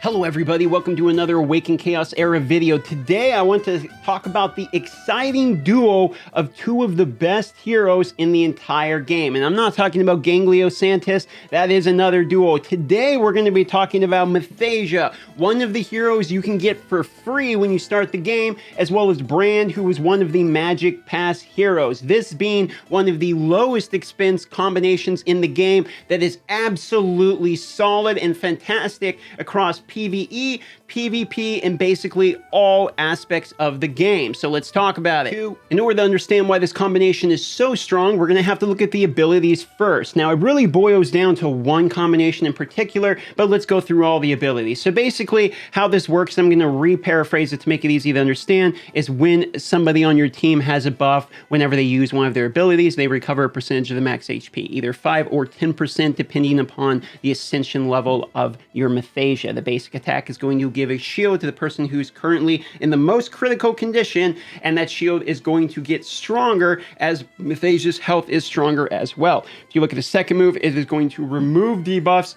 Hello everybody, welcome to another Awaken Chaos Era video. Today I want to talk about the exciting duo of two of the best heroes in the entire game. And I'm not talking about Ganglio Santis, that is another duo. Today we're going to be talking about Mythasia, one of the heroes you can get for free when you start the game, as well as Brand, who is one of the Magic Pass heroes. This being one of the lowest expense combinations in the game that is absolutely solid and fantastic across PvE, PvP, and basically all aspects of the game. So let's talk about it. In order to understand why this combination is so strong, we're going to have to look at the abilities first. Now, it really boils down to one combination in particular, but let's go through all the abilities. So basically, how this works, I'm going to re-paraphrase it to make it easy to understand, is when somebody on your team has a buff, whenever they use one of their abilities, they recover a percentage of the max HP, either 5 or 10% depending upon the ascension level of your Mythasia. The basic attack is going to give a shield to the person who's currently in the most critical condition, and that shield is going to get stronger as Mythasia's health is stronger as well. If you look at the second move, it is going to remove debuffs.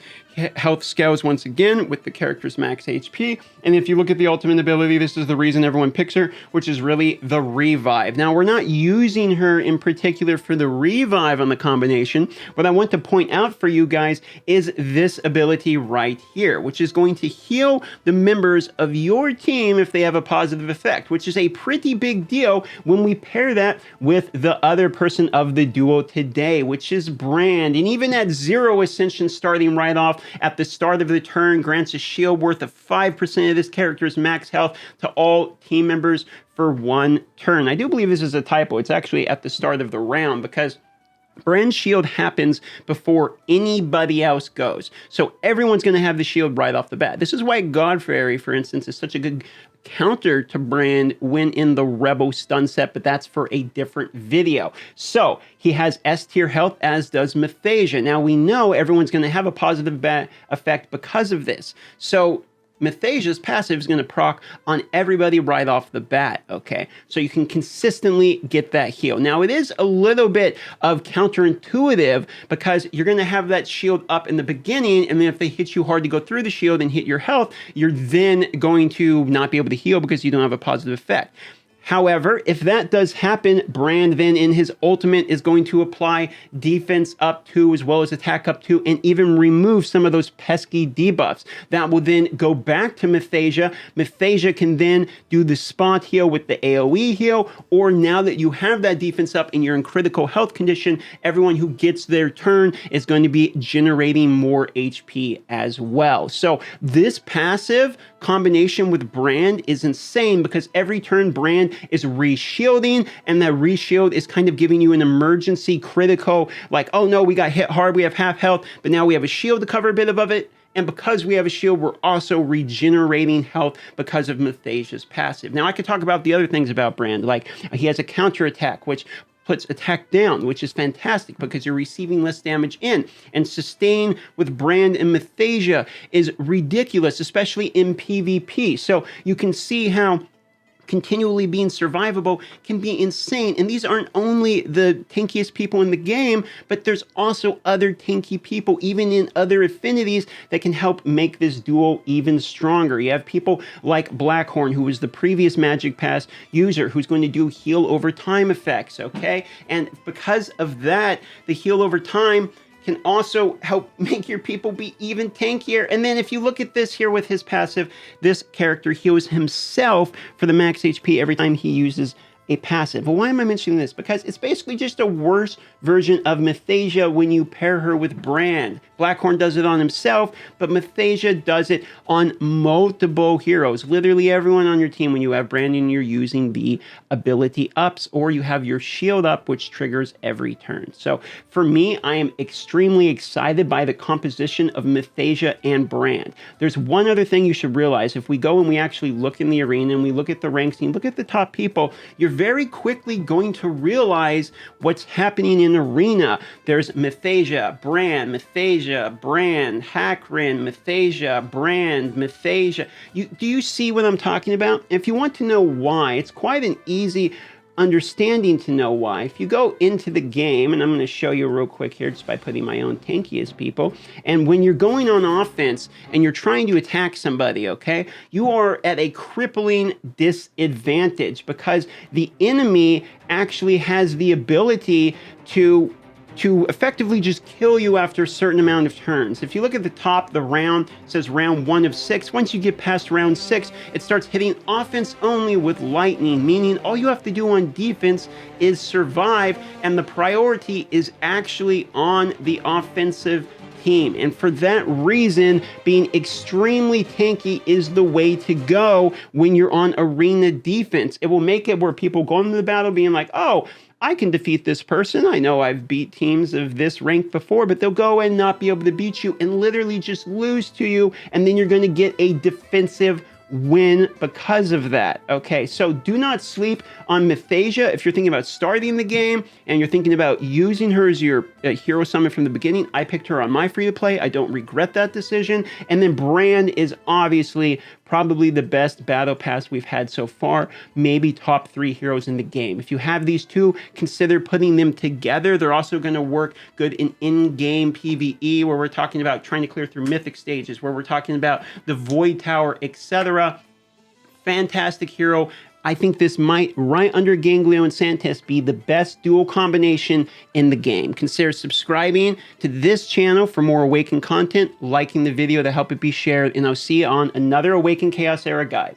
Health scales once again with the character's max HP. And if you look at the ultimate ability, this is the reason everyone picks her, which is really the revive. Now, we're not using her in particular for the revive on the combination. What I want to point out for you guys is this ability right here, which is going to heal the members of your team if they have a positive effect, which is a pretty big deal when we pair that with the other person of the duo today, which is Brand. And even at 0 ascension starting right off, at the start of the turn, grants a shield worth of 5% of this character's max health to all team members for 1 turn. I do believe this is a typo. It's actually at the start of the round, because Brand's shield happens before anybody else goes. So everyone's going to have the shield right off the bat. This is why God Fairy, for instance, is such a good counter to Brand when in the Rebel stun set, but that's for a different video. So he has S tier health, as does Mythasia. Now we know everyone's going to have a positive effect because of this. So Mythasia's passive is going to proc on everybody right off the bat, okay? So you can consistently get that heal. Now, it is a little bit of counterintuitive because you're going to have that shield up in the beginning, and then if they hit you hard to go through the shield and hit your health, you're then going to not be able to heal because you don't have a positive effect. However, if that does happen, Brand then in his ultimate is going to apply defense up 2 as well as attack up 2 and even remove some of those pesky debuffs. That will then go back to Mythasia. Mythasia can then do the spot heal with the AoE heal, or now that you have that defense up and you're in critical health condition, everyone who gets their turn is going to be generating more HP as well. So this passive combination with Brand is insane because every turn Brand is re-shielding, and that re-shield is kind of giving you an emergency critical, like, oh no, we got hit hard, we have half health, but now we have a shield to cover a bit of it. And because we have a shield, we're also regenerating health because of Mythasia's passive. Now, I could talk about the other things about Brand, like he has a counter attack, which puts attack down, which is fantastic because you're receiving less damage in. And sustain with Brand and Mythasia is ridiculous, especially in PvP. So you can see how continually being survivable can be insane. And these aren't only the tankiest people in the game, but there's also other tanky people, even in other affinities, that can help make this duo even stronger. You have people like Blackhorn, who was the previous Magic Pass user, who's going to do heal over time effects, okay? And because of that, the heal over time can also help make your people be even tankier. And then if you look at this here with his passive, this character heals himself for the max HP every time he uses a passive. Well, why am I mentioning this? Because it's basically just a worse version of Mythasia when you pair her with Brand. Blackhorn does it on himself, but Mythasia does it on multiple heroes. Literally everyone on your team, when you have Brand and you're using the ability ups, or you have your shield up, which triggers every turn. So for me, I am extremely excited by the composition of Mythasia and Brand. There's one other thing you should realize. If we go and we actually look in the arena and we look at the ranks and look at the top people, you're very quickly going to realize what's happening in arena. There's Mythasia, Brand, Mythasia, Brand, Hackrin, Mythasia, Brand, Mythasia. Do you see what I'm talking about? If you want to know why, it's quite an easy understanding to know why. If you go into the game, and I'm going to show you real quick here just by putting my own tankiest people, and when you're going on offense and you're trying to attack somebody, okay, you are at a crippling disadvantage because the enemy actually has the ability to effectively just kill you after a certain amount of turns. If you look at the top, the round says round 1 of 6. Once you get past round 6, it starts hitting offense only with lightning, meaning all you have to do on defense is survive, and the priority is actually on the offensive team. And for that reason, being extremely tanky is the way to go when you're on arena defense. It will make it where people go into the battle being like, oh, I can defeat this person. I know I've beat teams of this rank before, but they'll go and not be able to beat you and literally just lose to you. And then you're going to get a defensive win because of that. Okay, so do not sleep on Mythasia. If you're thinking about starting the game and you're thinking about using her as your hero summon from the beginning, I picked her on my free-to-play. I don't regret that decision. And then Brand is obviously probably the best battle pass we've had so far, maybe top 3 heroes in the game. If you have these two, consider putting them together. They're also going to work good in-game PvE, where we're talking about trying to clear through mythic stages, where we're talking about the Void Tower, etc. Fantastic hero. I think this might, right under Ganglio and Santes, be the best dual combination in the game. Consider subscribing to this channel for more Awaken content, liking the video to help it be shared, and I'll see you on another Awaken Chaos Era guide.